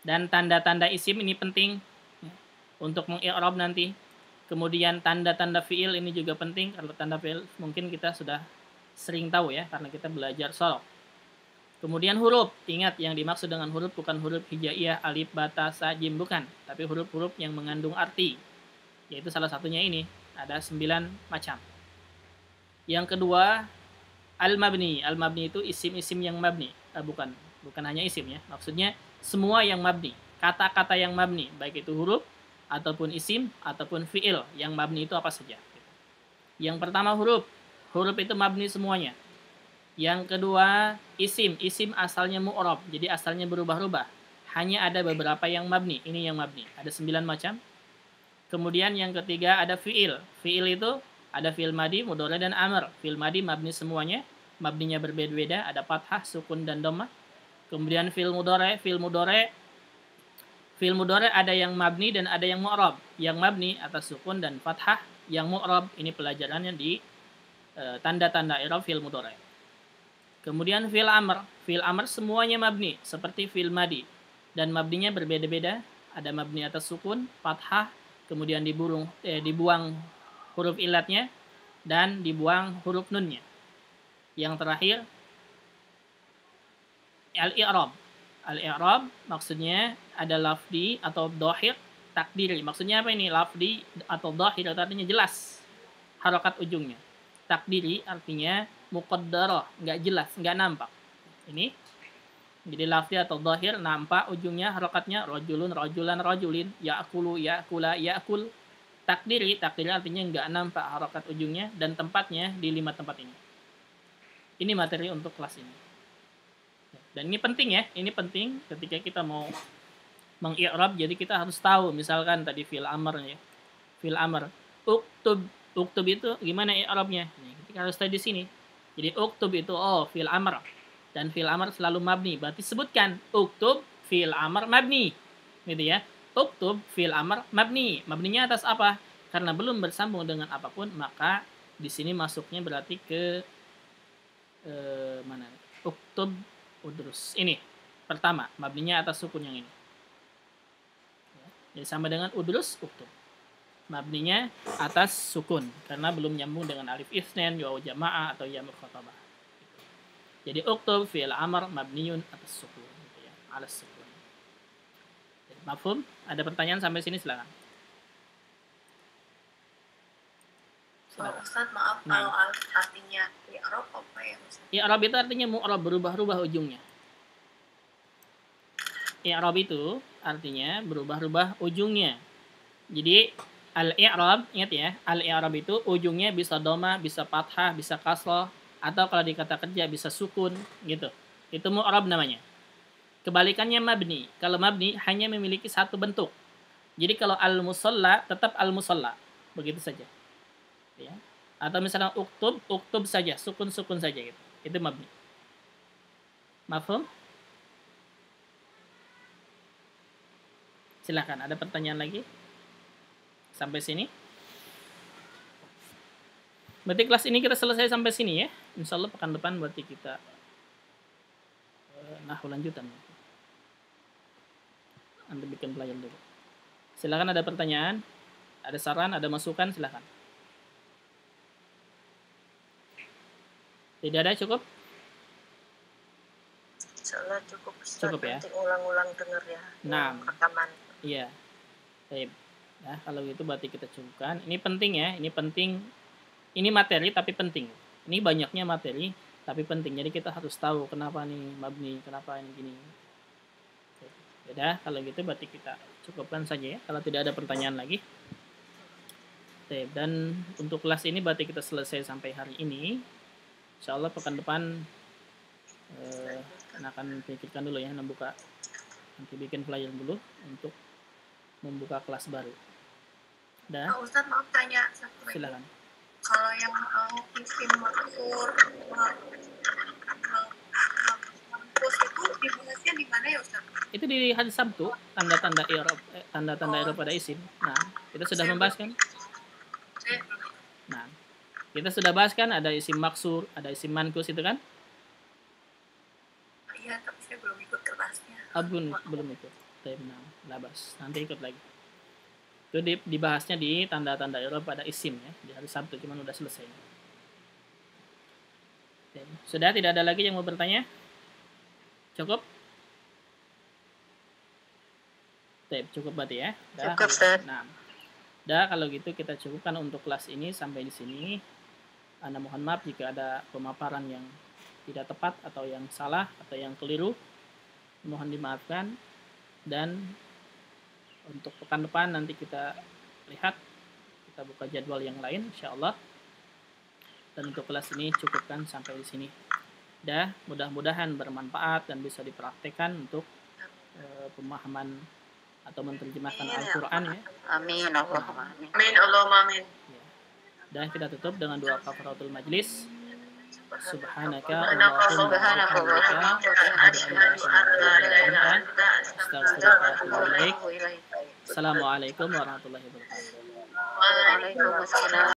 Dan tanda-tanda isim ini penting ya, untuk mengi'rab nanti. Kemudian tanda-tanda fi'il ini juga penting. Kalau tanda fi'il mungkin kita sudah sering tahu ya, karena kita belajar sorof. Kemudian huruf. Ingat, yang dimaksud dengan huruf bukan huruf hijaiyah, alif, bata, sa, jim, bukan. Tapi huruf-huruf yang mengandung arti. Yaitu salah satunya ini. Ada 9 macam. Yang kedua, al-mabni. Al-mabni itu isim-isim yang mabni. Bukan hanya isim ya. Maksudnya semua yang mabni. Kata-kata yang mabni. Baik itu huruf, ataupun isim, ataupun fi'il. Yang mabni itu apa saja. Yang pertama huruf. Huruf itu mabni semuanya. Yang kedua isim. Isim asalnya mu'rab. Jadi asalnya berubah-ubah. Hanya ada beberapa yang mabni. Ini yang mabni. Ada 9 macam. Kemudian yang ketiga ada fi'il. Fi'il itu ada fi'il madi, mudhari, dan amr. Fi'il madi mabni semuanya. Mabninya berbeda-beda. Ada fathah, sukun, dan dhammah. Kemudian fi'il mudhari. Fi'il mudhari ada yang mabni dan ada yang mu'rab. Yang mabni atas sukun dan fathah. Yang mu'rab ini pelajarannya di tanda-tanda i'rab fi'il mudhari. Kemudian fi'il amr. Fi'il amr semuanya mabni seperti fi'il madi. Dan mabninya berbeda-beda. Ada mabni atas sukun, fathah, kemudian dibuang huruf ilatnya dan dibuang huruf nunnya. Yang terakhir al-i'rab. Al-i'rab maksudnya ada lafdi atau dhahir takdiri. Maksudnya apa ini? Lafdi atau dhahir artinya jelas harokat ujungnya. Takdiri artinya muqaddarah, nggak jelas, nggak nampak. Ini jadi lafdi atau dhahir nampak ujungnya harokatnya rajulun, rajulan, rajulin, ya'kulu, ya'kula, ya'kul. Takdiri artinya nggak nampak harokat ujungnya dan tempatnya di 5 tempat ini. Ini materi untuk kelas ini. Dan ini penting ya, ini penting ketika kita mau mengi'rab, jadi kita harus tahu misalkan tadi fi'il amr ya. Fi'il amr. Uktub itu gimana i'rabnya? Kita harus tahu di sini. Jadi uktub itu fi'il amr, dan fi'il amr selalu mabni. Berarti sebutkan uktub fi'il amr mabni, gitu ya. Uktub fi'il amr mabni. Mabninya atas apa? Karena belum bersambung dengan apapun, maka di sini masuknya berarti ke mana? Uktub udrus. Ini pertama, mabninya atas sukun yang ini. Jadi sama dengan udrus uktub. Mabninya atas sukun karena belum nyambung dengan alif isnan, waw jamaah atau ya mukhatabah. Jadi uktub fi'il amr mabniun atas sukun, gitu ya, alas sukun. Mafhum? Ada pertanyaan sampai sini silakan. Ustaz, maaf kalau artinya i'rab apa ya Ustaz? I'rab itu artinya mu'rab, berubah-ubah ujungnya. I'rab itu artinya berubah-ubah ujungnya. Jadi al-i'rab, ingat ya, al-i'rab itu ujungnya bisa dhamma, bisa fathah, bisa kasrah, atau kalau di kata kerja bisa sukun, gitu. Itu mu'rab namanya. Kebalikannya mabni. Kalau mabni hanya memiliki satu bentuk. Jadi kalau al-musalla tetap al-musalla, begitu saja. Ya. Atau misalnya uktub saja, sukun saja gitu. Itu mabni. Mafhum? Silakan, ada pertanyaan lagi? Sampai sini? Berarti kelas ini kita selesai sampai sini ya. Insya Allah pekan depan berarti kita nahu lanjutan. Anda bikin pelajaran dulu. Silakan, ada pertanyaan, ada saran, ada masukan, silakan. Tidak ada, cukup? Insyaallah cukup. Cukup ya. Nanti ulang-ulang dengar ya. Nah, Rekaman. iya. Baik. Ya, kalau gitu berarti kita cukupkan. Ini penting ya, ini penting. Ini materi tapi penting. Ini banyaknya materi tapi penting. Jadi kita harus tahu kenapa nih mabni, kenapa ini gini. Ya, kalau gitu berarti kita cukupkan saja ya. Kalau tidak ada pertanyaan lagi. Dan untuk kelas ini berarti kita selesai sampai hari ini. Insya Allah pekan depan akan pikirkan dulu ya, nanti bikin flyer dulu untuk membuka kelas baru. Dah. Ustaz, maaf tanya satu lagi. Silakan. Kalau yang isim maksur mampus itu dibahasnya di mana ya Ustaz? Itu di hari Sabtu, tanda-tanda i'rab pada isim. Nah, kita sudah membahas kan? Nah, kita sudah bahas kan, ada isim maksur, ada isim mankus itu kan? Iya, tapi saya belum ikut kelasnya. Belum ikut. Nah, labas. Nanti ikut lagi. Itu dibahasnya di tanda-tanda i'rab pada isim ya, di hari Sabtu, cuman udah selesai. Sudah, tidak ada lagi yang mau bertanya? Cukup? Cukup berarti ya. Cukup, Ustaz. Nah, kalau gitu kita cukupkan untuk kelas ini sampai di sini. Anda mohon maaf jika ada pemaparan yang tidak tepat atau yang salah atau yang keliru. Mohon dimaafkan. Dan untuk pekan depan nanti kita lihat, kita buka jadwal yang lain insyaallah. Dan untuk kelas ini cukupkan sampai di sini. Mudah-mudahan bermanfaat dan bisa dipraktekkan untuk pemahaman atau menerjemahkan Al-Qur'an ya. Amin Allahumma amin. Amin Allahumma amin. Ya. Dan kita tutup dengan doa kafaratul majlis. Subhanaka Allahumma Assalamualaikum warahmatullahi wabarakatuh. Waalaikumsalam.